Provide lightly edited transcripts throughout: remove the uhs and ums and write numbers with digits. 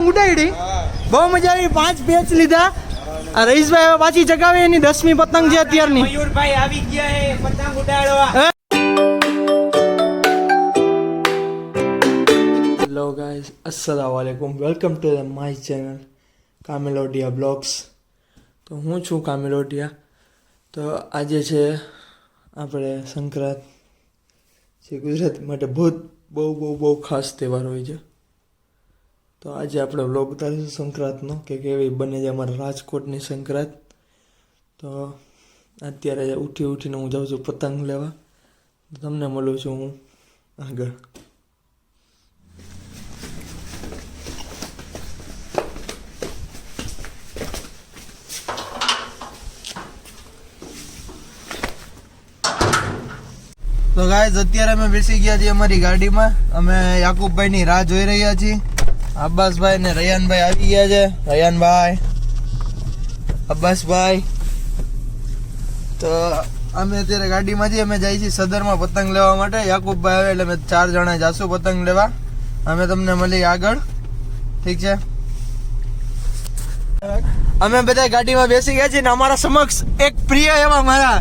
ઉડાડી બહુ મજા આવી 5 પેચ લીધા આ રહીશભાઈ હવે પાછી ચગાવે એની 10મી પતંગ છે અત્યારની મયુરભાઈ આવી ગયા હે પતંગ ઉડાડવા હેલો ગાઈસ અસ્સલામુ અલૈકુમ વેલકમ ટુ માય ચેનલ કામેલોડિયા બ્લોગ્સ તો હું છું કામેલોડિયા તો આજે છે આપણે સંક્રાંત જે ગુજરાત માટે બહુ ખાસ તહેવાર હોય છે તો આજે આપણે વ્લોગ ઉતારીશું સંક્રાંતનો કે કેવી બને છે અમારા રાજકોટની સંક્રાંત તો અત્યારે ઉઠીને હું જાઉં છું પતંગ લેવા તમને મળું છું હું આગળ તો ગાઈઝ અત્યારે અમે બેસી ગયા છીએ અમારી ગાડીમાં અમે યાકુબભાઈની રાહ જોઈ રહ્યા છીએ અબ્બાસભાઈ ને રયાનભાઈ આવી ગયા છે રયાનભાઈ અબ્બાસભાઈ તો અમે અત્યારે ગાડીમાં છીએ અમે જઈએ છીએ સદરમાં પતંગ લેવા માટે યાકુબભાઈ આવે એટલે અમે 4 જણા જાશું પતંગ લેવા અમે તમને મળીએ આગળ ઠીક છે અમે બધા ગાડીમાં બેસી ગયા છીએ ને અમારા સમક્ષ એક પ્રિય એવા મારા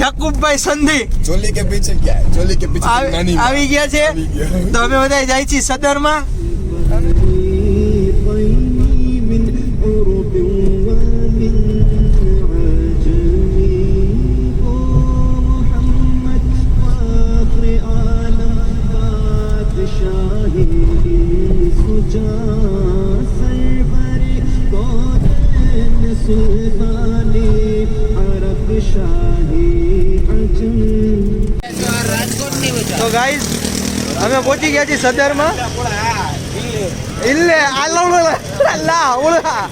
યાકુબભાઈ સંધી ચોલી કે પીછે क्या है ચોલી के पीछे नानी આવી ગયા છે તો અમે બધા જઈએ છીએ સદરમાં તો ગાઈઝ અમે પહોંચી ગયા છીએ સદરમાં ઇલ્લે લા ઓલા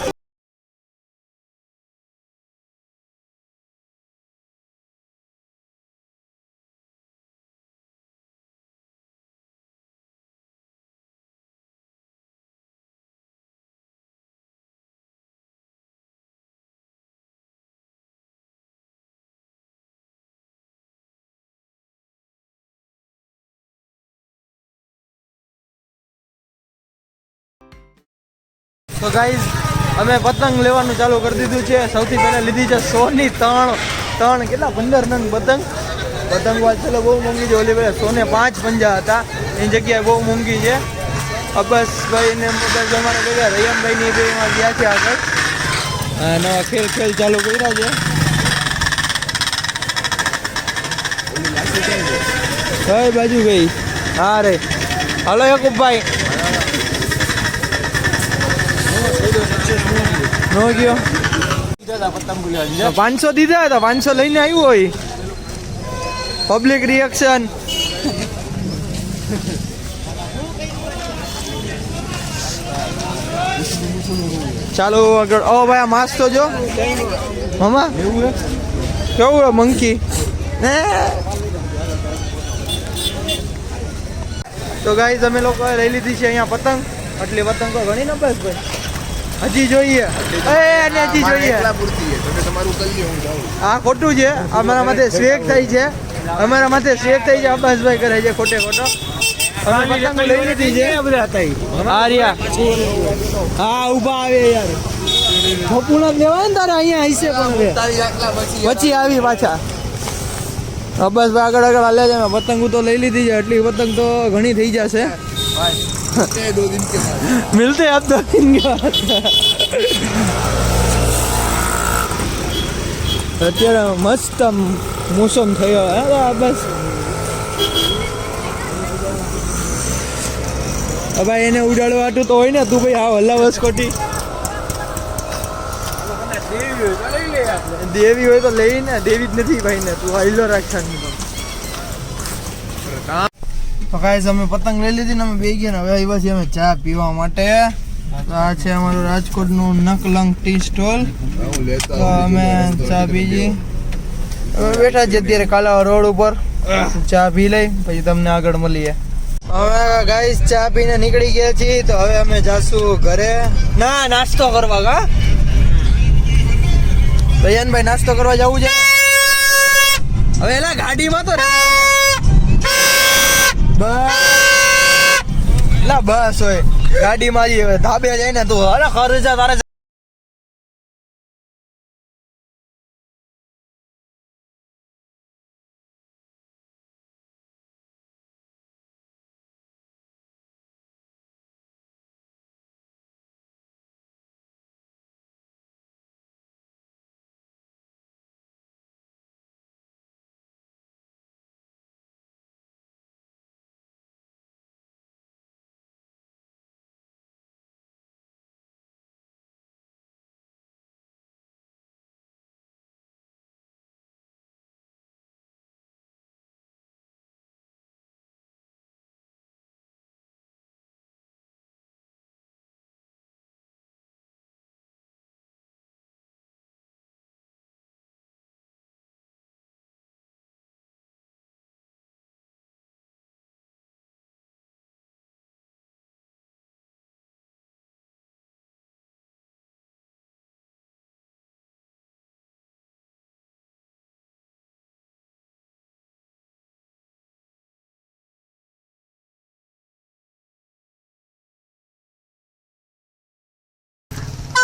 તો ગાઈઝ અમે પતંગ લેવાનું ચાલુ કરી દીધું છે સૌથી પહેલા લીધી છે 100 ની ત્રણ કેટલા 15 નંગ પતંગ વાત છે બહુ મોંઘી છે ઓલી પહેલા 100 ને 5.50 હતા એની જગ્યાએ બહુ મોંઘી છે અબ્બાસભાઈ ને બધા અમારા ભેગા રયાનભાઈ ની બે એમાં ગયા છે આગળ નવા ખેલ ચાલુ કર્યા છે કઈ બાજુ ગઈ હા રે હાલો યાકુબભાઈ નો ગયો 500 દીધા હતા 500 લઈને આવ્યું હોય પબ્લિક રિએક્શન ચાલો આગળ ઓ ભાઈ આ માસ તો જો મામા કેવું મંકી તો ગાઈઝ અમે લોકો લઈ લીધી છે અહીંયા પતંગ આટલી પતંગ તો ઘણી ન બસ ભાઈ હજી જોઈએ હજી જોઈએ હા ખોટું છે અમારા માથે સ્વેગ થાય છે અબ્બાસભાઈ કરે છે ખોટે ખોટો અમે પતંગ લઈ લીધી છે હા રિયા હા ઊભા આવે યાર ખોપુના લેવાય ને તારે અહીંયા હશે પણ પછી આવી પાછા અબ્બાસભાઈ આગળ હાલે છે પતંગ તો લઈ લીધી છે એટલી પતંગ તો ઘણી થઈ જશે मिलते हैं अब 2 दिन के बाद અત્યારે મસ્ત મોસમ થયો હે બસ ભાઈ એને ઉડાડવા હાટું તો હોય ને તું ભાઈ હા હલાવસ કોટી દેવી હોય તો લઈને દેવી જ નથી ભાઈ ને તું હાઈલો રાખવાની તો ગાઈઝ અમે પતંગ લઈ લીધી ને અમે બે ગયા ને હવે આવ્યા છીએ અમે ચા પીવા માટે તો આ છે અમારું રાજકોટનું નકલંગ ટી સ્ટોલ તો અમે ચા પીજી હવે બેઠા છીએ અત્યારે કાલાવા રોડ ઉપર ચા પી લઈ પછી તમને આગળ મળીએ હવે ગાઈઝ ચા પીને નીકળી ગયા છીએ તો હવે અમે જાશું ઘરે ના નાસ્તો કરવા કા રયાનભાઈ નાસ્તો કરવા જવું છે હવે એલા ગાડીમાં તો બસ ના બસ હોય ગાડીમાં જઈએ ધાબે જઈને તું અરે ખર્ચા તારે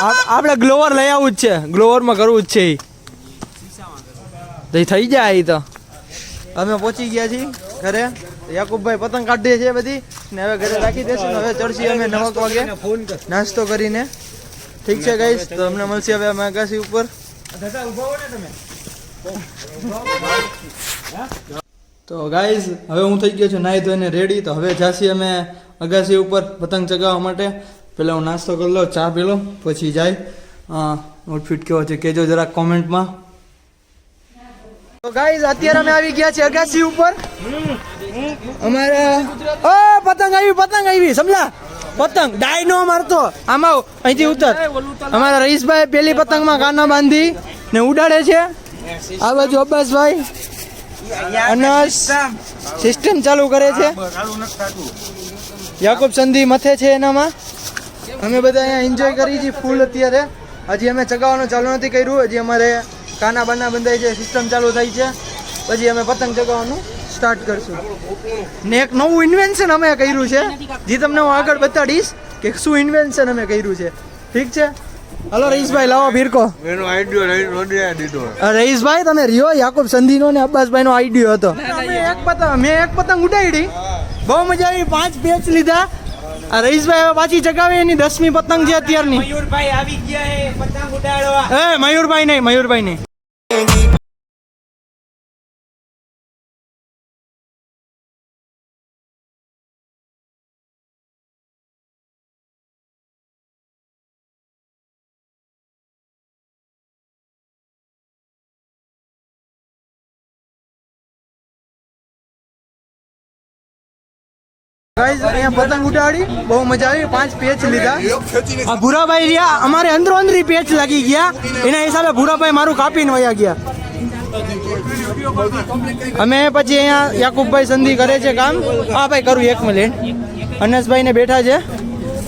આપણે ગ્લોવર લઈ આવવું જ છે ગ્લોવરમાં કરવું જ છે એ થઈ જાય એ તો અમે પહોંચી ગયા છીએ ઘરે યાકુબભાઈ પતંગ કાઢીએ છીએ બધી ને હવે ઘરે રાખી દેશું હવે ચડશી અમે 9 વાગે નાસ્તો કરીને ઠીક છે ગાઈસ તો અમને મળશે હવે અમે અગાસી ઉપર તો ગાઈસ હવે હું થઈ ગયો છું નાહી ધોઈને રેડી તો હવે જાસી અમે અગાસી ઉપર પતંગ ચગાવવા માટે પહેલાં હું નાસ્તો કરી લો ચા પી લો પછી જાય આઉટફિટ કેવો છે કહેજો જરાક કોમેન્ટમાં તો ગાઈઝ અત્યારે અમે આવી ગયા છીએ અગાસી ઉપર અમારે ઓ પતંગ આવી સમજા પતંગ ડાય નો મારતો આમાં અહીંથી ઉતર અમારા રઈસભાઈ પેલી પતંગમાં કાના બાંધી ને ઉડાડે છે આ બાજુ અબ્બાસભાઈ અનસ સિસ્ટમ ચાલુ કરે છે યાકુબ સંધી મથે છે એનામાં અમે બધા અહીંયા એન્જોય કરી છીએ ફૂલ અત્યારે હજી અમે ચગાવવાનું ચાલુ નથી કર્યું હજી અમારે કાના બાના બંધાય છે સિસ્ટમ ચાલુ થઈ છે પછી અમે પતંગ ચગાવવાનું સ્ટાર્ટ કરશું ને એક નવું ઇન્વેન્શન અમે કર્યું છે જે તમને હું આગળ બતાડીશ કે શું ઇન્વેન્શન અમે કર્યું છે ઠીક છે હલો રઈસભાઈ લાવો ભીરકો એનો આઈડિયો દીધો રઈસભાઈ તમે રિયો યાકુબ સંધીનો ને અબ્બાસભાઈનો આઈડિયો હતો મેં એક પતંગ ઉડાડી બહુ મજા આવી 5 પેચ લીધા આ રઈસભાઈ હવે પાછી ચગાવે એની 10મી પતંગ છે અત્યારની મયુરભાઈ આવી ગયા હે પતંગ ઉડાડવા મયુરભાઈ નહીં ગાઈસ અહીંયા પતંગ ઉડાડી બહુ મજા આવી 5 પેચ લીધા આ ભૂરાભાઈ રહ્યા અમારે અંદરી પેચ લાગી ગયા એના હિસાબે ભૂરાભાઈ મારું કાપીને વયા ગયા અમે પછી અહીંયા યાકુબભાઈ સંધી કરે છે કામ હા ભાઈ કરું 1 મિનિટ અનસભાઈ ને બેઠા છે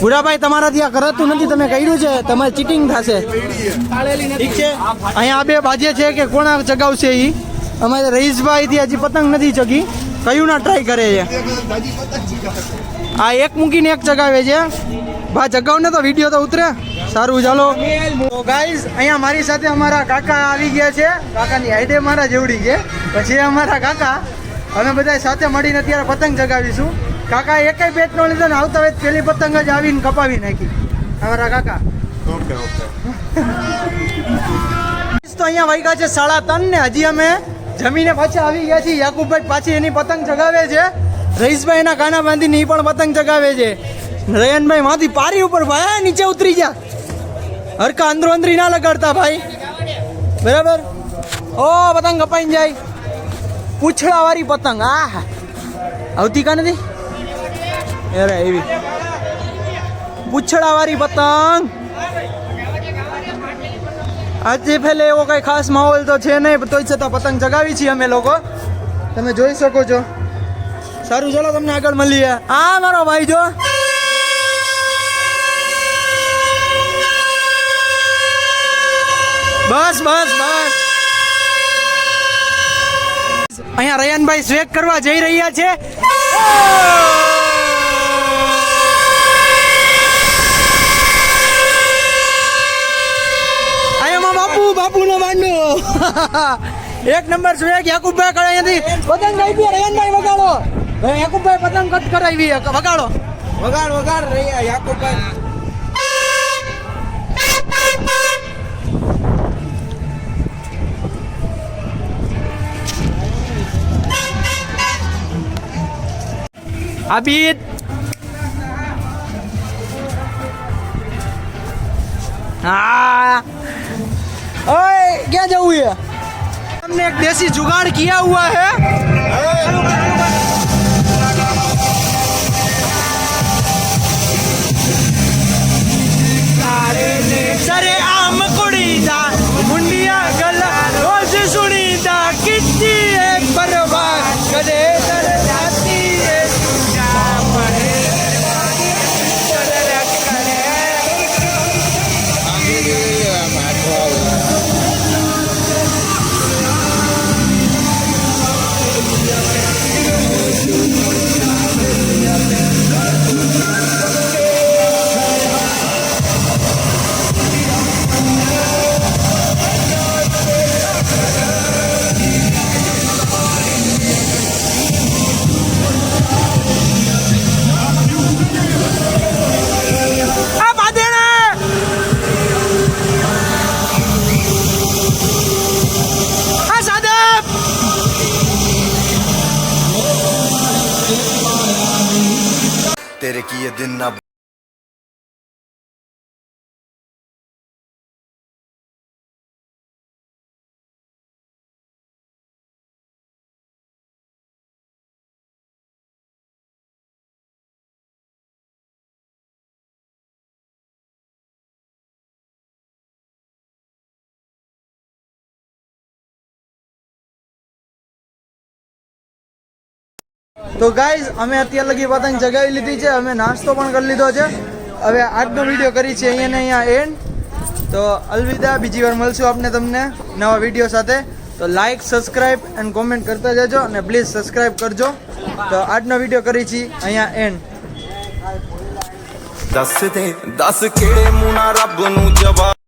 ભૂરાભાઈ તમારા ત્યાં કરાતું નથી તમે કર્યું છે તમારે ચીટિંગ થશે ઠીક છે અહીંયા બે બાજે છે કે કોણ ચગાવશે એ અમારે રઈસભાઈ થી હજી પતંગ નથી ચગી કયું ના ટ્રાય કરે છે આ એક મૂકીને એક ચગાવે છે ભા ચગાવ ને તો વિડીયો તો ઉતરે સારું ચાલો તો ગાઈઝ અહીંયા મારી સાથે અમારા કાકા આવી ગયા છે કાકાની હાઈટે મારા જેવડી છે પછી અમારા કાકા અમે બધા સાથે મળીને અત્યારે પતંગ ચગાવીશું કાકા એકેય પેટ નો લીધો ને આવતા વેત પેલી પતંગ જ આવીને કપાવી નાખી અમારા કાકા ઓકે તો અહીંયા વાગ્યા છે 3:30 ને હજી અમે જમીને પાછા આવી ગયા છીએ યાકુબભાઈ પાછી એની પતંગ ચગાવે છે રઈસભાઈ એના કાના બાંધીને એ પણ પતંગ ચગાવે છે રયનભાઈ માંથી પારી ઉપર ભાઈ નીચે ઉતરી જા હરકા અંદરી ના લગાડતા ભાઈ બરાબર ઓ પતંગ કપાઈને જાય પૂંછડા વાળી પતંગ આવતી કા નથી અરે એવી પૂંછડા વાળી પતંગ આજે પહેલે એવો કઈ ખાસ માહોલ તો છે નહીં તોય છતાં પતંગ ચગાવી છીએ અમે લોકો તમે જોઈ શકો છો સારું ચાલો તમને આગળ મળીએ મારો ભાઈ જો બસ અહીંયા રયાનભાઈ સ્વેગ કરવા જઈ રહ્યા છે બાપુનો માંડો એક નંબર છે યાકુબભાઈ કરે અહીંયાથી પતંગ આવી રયનભાઈ વગાડો યાકુબભાઈ પતંગ કટ કરાવી વગાડો વગાડ વગાડ રહ્યા યાકુબભાઈ. આબિદ हाँ ओए क्या जाऊँ ये हमने एक देसी जुगाड़ किया हुआ है सरे आम कुड़ी दा मुंडिया गला रोज सुनी दा कितनी एक बर्बाद कदे दर जाती है तेरे किए दिन ना તો ગાઈઝ અમે અત્યાર લગી પતંગ જગાવી લીધી છે અમે નાસ્તો પણ કરી લીધો છે હવે આજનો વિડીયો કરી છે અહીંયા ને અહીંયા એન્ડ તો અલવિદા બીજી વાર મળશું આપણે તમને નવા વિડીયો સાથે તો લાઈક સબસ્ક્રાઇબ એન્ડ કોમેન્ટ કરતા જજો અને પ્લીઝ સબસ્ક્રાઇબ કરજો તો આજનો વિડીયો કરી છે અહીંયા એન્ડ दस दे दस केड़े मुना रब नू जवाब